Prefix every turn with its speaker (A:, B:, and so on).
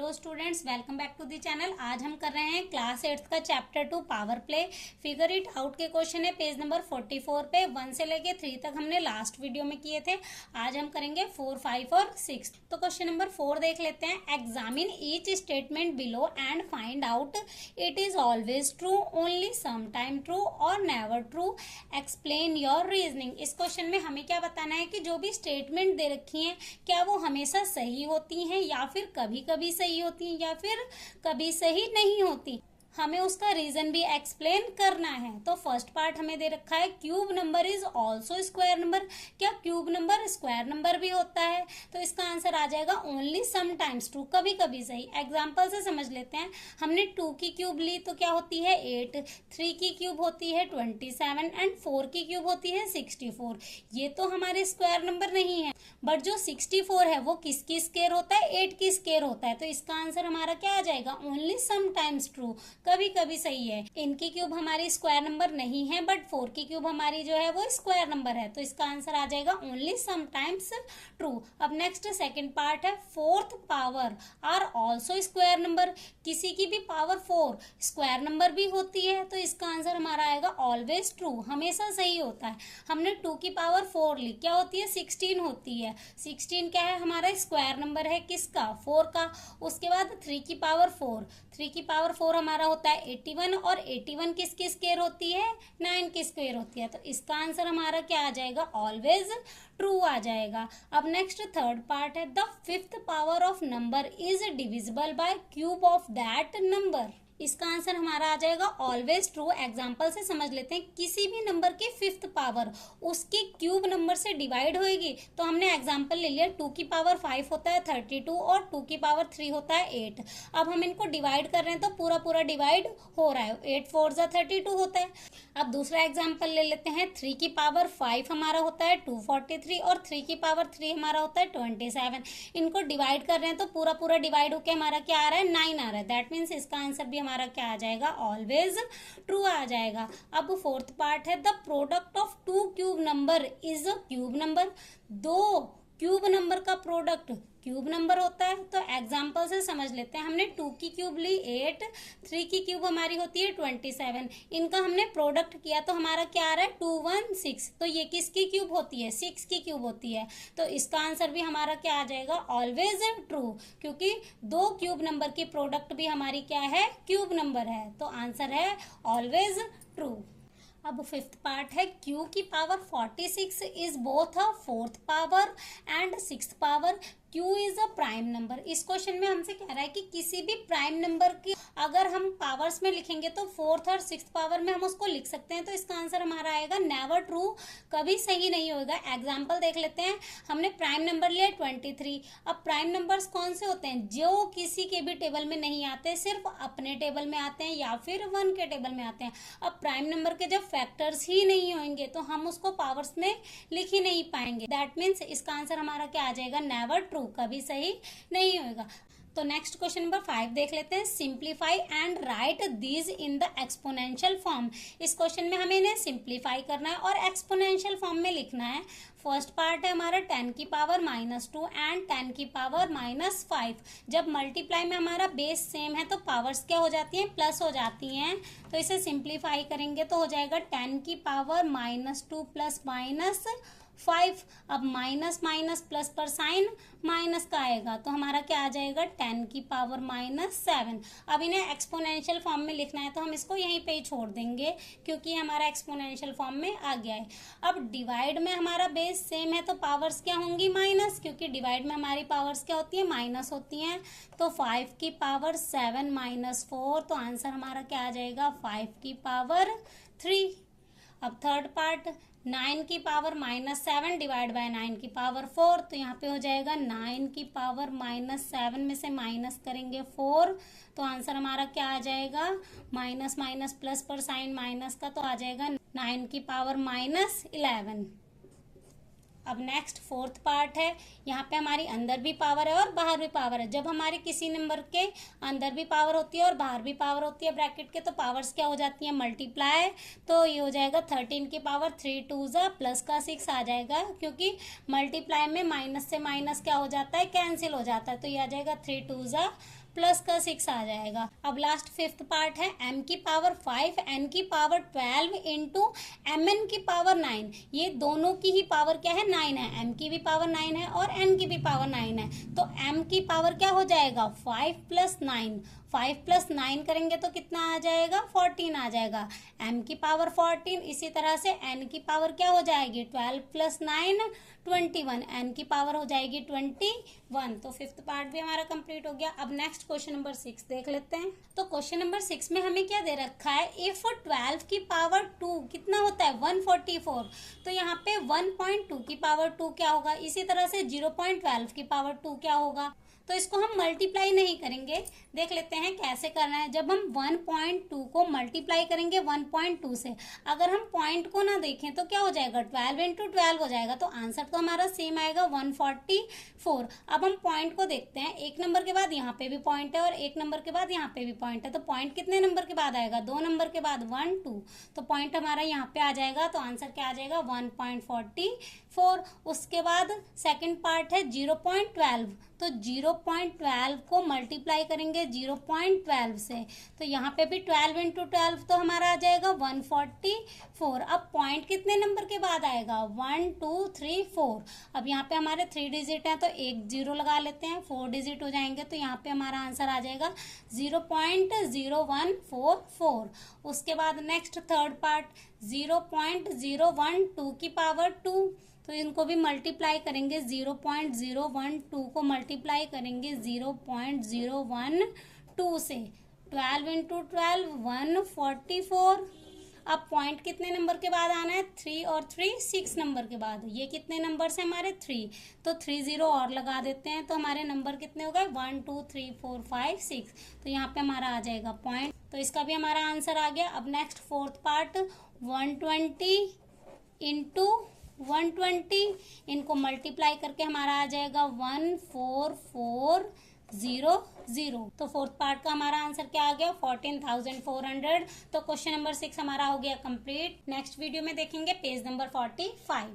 A: Hello students, welcome back to the channel. आज हम कर रहे हैं क्लास 8 का chapter 2 power play. Figure it out के क्वेश्चन है पेज नंबर 44 पे। 1 से लेके 3 तक हमने लास्ट वीडियो में किए थे। आज हम करेंगे 4, 5 और 6। तो क्वेश्चन नंबर 4 देख लेते हैं। Examine each statement below and find out it is always true, only some time true और never true. Explain your reasoning. इस क्वेश्चन में हमें क्या बताना है कि जो भी स्टेटमेंट दे रखी है क्या वो हमेशा सही होती हैं या फिर कभी कभी सही होती हैं या फिर कभी सही नहीं होती। हमें उसका रीजन भी एक्सप्लेन करना है। तो फर्स्ट पार्ट हमें दे रखा है cube number is also square number. क्या क्यूब नंबर स्क्वायर नंबर भी होता है? तो इसका आंसर आ जाएगा ओनली समटाइम्स ट्रू, कभी कभी सही। एग्जाम्पल से समझ लेते हैं। हमने 2 की क्यूब ली तो क्या होती है 8, 3 की क्यूब होती है 27 एंड 4 की क्यूब होती है 64। ये तो हमारे स्क्वायर नंबर नहीं है, बट जो 64 है वो किसकी स्क्वायर होता है? 8 की स्क्वायर होता है। तो इसका आंसर हमारा क्या आ जाएगा? ओनली समटाइम्स ट्रू, कभी कभी सही है। इनकी क्यूब हमारी स्क्वायर नंबर नहीं है, बट 4 की क्यूब हमारी जो है वो स्क्वायर नंबर है। तो इसका आंसर आ जाएगा ओनली समटाइम्स ट्रू। अब नेक्स्ट सेकंड पार्ट है fourth power are also square number. किसी की भी पावर 4 स्क्वायर नंबर भी होती है। तो इसका आंसर हमारा आएगा ऑलवेज ट्रू, हमेशा सही होता है। हमने 2 की पावर 4 ली, क्या होती है 16 होती है। 16 क्या है? हमारा स्क्वायर नंबर है किसका? 4 का। उसके बाद 3 की पावर 4, 3 की पावर 4 हमारा होता है 81 और 81 किसकी स्क्वायर होती है? 9 की स्क्वायर होती है। तो इसका आंसर हमारा क्या आ जाएगा? ऑलवेज ट्रू आ जाएगा। अब नेक्स्ट थर्ड पार्ट है the fifth power of number is divisible by cube of that number. इसका आंसर हमारा आ जाएगा ऑलवेज ट्रू। एग्जाम्पल से समझ लेते हैं। किसी भी नंबर की फिफ्थ पावर उसके क्यूब नंबर से डिवाइड होएगी। तो हमने एग्जाम्पल ले लिया 2 की पावर 5 होता है 32 और 2 की पावर 3 होता है 8। अब हम इनको डिवाइड कर रहे हैं तो पूरा पूरा डिवाइड हो रहा है। 8 4 जा 32 होता है। अब दूसरा एग्जाम्पल ले लेते हैं। 3 की पावर 5 हमारा होता है 243 और 3 की पावर 3 हमारा होता है 27। इनको डिवाइड कर रहे हैं तो पूरा पूरा डिवाइड होकर हमारा क्या आ रहा है? 9 आ रहा है। दैट मीन्स इसका आंसर भी हमारा क्या आ जाएगा? ऑलवेज ट्रू आ जाएगा। अब फोर्थ पार्ट है the product of 2 cube number is a cube number. 2 cube number का प्रोडक्ट क्यूब नंबर होता है। तो एग्जाम्पल से समझ लेते हैं। हमने 2 की क्यूब ली 8, 3 की क्यूब हमारी होती है 27। इनका हमने प्रोडक्ट किया तो हमारा क्या आ रहा है? 2 1 6। तो ये किसकी क्यूब होती है? 6 की क्यूब होती है। तो इसका आंसर भी हमारा क्या आ जाएगा? ऑलवेज ट्रू, क्योंकि 2 क्यूब नंबर की प्रोडक्ट भी हमारी क्या है? क्यूब नंबर है। तो आंसर है ऑलवेज ट्रू। अब फिफ्थ पार्ट है क्यू की power 46 is both a fourth power and sixth power. Q is a prime number. इस क्वेश्चन में हमसे कह रहा है कि किसी भी प्राइम नंबर की अगर हम पावर्स में लिखेंगे तो फोर्थ और सिक्स्थ पावर में हम उसको लिख सकते हैं। तो इसका आंसर हमारा आएगा नेवर ट्रू, कभी सही नहीं होगा। एग्जाम्पल देख लेते हैं। हमने प्राइम नंबर लिया 23। अब प्राइम नंबर्स कौन से होते हैं? जो किसी के भी टेबल में नहीं आते, सिर्फ अपने टेबल में आते हैं या फिर 1 के टेबल में आते हैं। अब प्राइम नंबर के जब फैक्टर्स ही नहीं होंगे तो हम उसको पावर्स में लिख ही नहीं पाएंगे। दैट मीन्स इसका आंसर हमारा क्या आ जाएगा? नेवर ट्रू, कभी सही नहीं होगा। तो नेक्स्ट क्वेश्चन नंबर 5 देख लेते हैं। Simplify and right these in the exponential form. इस क्वेश्चन में हमें इन्हें सिंप्लीफाई करना है और एक्सपोनेंशियल फॉर्म में लिखना है। फर्स्ट पार्ट है हमारा 10 की पावर -2 एंड 10 की पावर -5। जब मल्टीप्लाई में हमारा बेस सेम है तो पावर्स क्या हो जाती हैं? प्लस हो जाती हैं। तो इसे सिंप्लीफाई करेंगे तो हो जाएगा 10 की पावर -2 प्लस -5। अब माइनस माइनस प्लस पर साइन माइनस का आएगा तो हमारा क्या आ जाएगा? 10 की पावर -7। अब इन्हें एक्सपोनेंशियल फॉर्म में लिखना है तो हम इसको यहीं पे ही छोड़ देंगे क्योंकि हमारा एक्सपोनेंशियल फॉर्म में आ गया है। अब डिवाइड में हमारा बेस सेम है तो पावर्स क्या होंगी? माइनस, क्योंकि डिवाइड में हमारी पावर्स क्या होती है? माइनस होती हैं। तो 5 की पावर 7 -4। तो आंसर हमारा क्या आ जाएगा? 5 की पावर 3। अब थर्ड पार्ट 9 की पावर -7 डिवाइड बाय 9 की पावर 4। तो यहाँ पे हो जाएगा 9 की पावर -7 में से माइनस करेंगे 4। तो आंसर हमारा क्या आ जाएगा? माइनस माइनस प्लस पर साइन माइनस का तो आ जाएगा 9 की पावर -11। अब नेक्स्ट फोर्थ पार्ट है। यहाँ पे हमारी अंदर भी पावर है और बाहर भी पावर है। जब हमारे किसी नंबर के अंदर भी पावर होती है और बाहर भी पावर होती है ब्रैकेट के, तो पावर्स क्या हो जाती है? मल्टीप्लाई। तो ये हो जाएगा 13 की पावर 3 2 जा प्लस का 6 आ जाएगा, क्योंकि मल्टीप्लाई में माइनस से माइनस क्या हो जाता है? कैंसिल हो जाता है। तो ये आ जाएगा 3 2 जा प्लस का 6 आ जाएगा। अब लास्ट फिफ्थ पार्ट है m की पावर 5 n की पावर 12 इंटू mn की पावर 9। ये दोनों की ही पावर क्या है, 9 है। m की भी पावर 9 है और n की भी पावर 9 है, तो m की पावर क्या हो जाएगा, 5 प्लस 9। 5 प्लस 9 करेंगे तो कितना आ जाएगा, 14 आ जाएगा। m की पावर 14, इसी तरह से n की पावर क्या हो जाएगी, 12 प्लस 9 21, n की पावर हो जाएगी 21। तो फिफ्थ पार्ट भी हमारा कंप्लीट हो गया। अब नेक्स्ट क्वेश्चन नंबर 6 देख लेते हैं। तो क्वेश्चन नंबर 6 में हमें क्या दे रखा है, इफ 12 की पावर 2 कितना होता है, 144। तो यहाँ पे 1.2 की पावर 2 क्या होगा, इसी तरह से 0.12 की पावर 2 क्या होगा। तो इसको हम मल्टीप्लाई नहीं करेंगे, देख लेते हैं कैसे करना है। जब हम 1.2 को मल्टीप्लाई करेंगे 1.2 से, अगर हम पॉइंट को ना देखें तो क्या हो जाएगा, 12 इंटू 12 हो जाएगा। तो आंसर तो हमारा सेम आएगा 144। अब हम पॉइंट को देखते हैं, एक नंबर के बाद यहाँ पे भी पॉइंट है और एक नंबर के बाद यहाँ पे भी पॉइंट है। तो पॉइंट कितने नंबर के बाद आएगा, 2 नंबर के बाद, 1 2। तो पॉइंट हमारा यहाँ पे आ जाएगा, तो आंसर क्या आ जाएगा, 1.44। उसके बाद सेकंड पार्ट है 0.12। तो 0.12 को मल्टीप्लाई करेंगे 0.12 से, तो यहाँ पे भी 12 इंटू 12 तो हमारा आ जाएगा 144। अब पॉइंट कितने नंबर के बाद आएगा, 1 2 3 4। अब यहाँ पे हमारे 3 डिजिट हैं तो एक 0 लगा लेते हैं, 4 डिजिट हो जाएंगे, तो यहाँ पे हमारा आंसर आ जाएगा 0.0144। उसके बाद नेक्स्ट थर्ड पार्ट 0.012 की पावर 2। तो इनको भी मल्टीप्लाई करेंगे, 0.012 को मल्टीप्लाई करेंगे 0.012 से, 12 इंटू 12 144। अब पॉइंट कितने नंबर के बाद आना है, 3 और 3 6 नंबर के बाद। ये कितने नंबर से हमारे 3, तो 3 0 और लगा देते हैं, तो हमारे नंबर कितने हो गए, 1 2 3 4 5 6। तो यहाँ पे हमारा आ जाएगा पॉइंट, तो इसका भी हमारा आंसर आ गया। अब नेक्स्ट फोर्थ पार्ट 120 इंटू 120, इनको मल्टीप्लाई करके हमारा आ जाएगा 14400। तो फोर्थ पार्ट का हमारा आंसर क्या आ गया, 14,400। तो क्वेश्चन नंबर 6 हमारा हो गया कंप्लीट। नेक्स्ट वीडियो में देखेंगे पेज नंबर 45।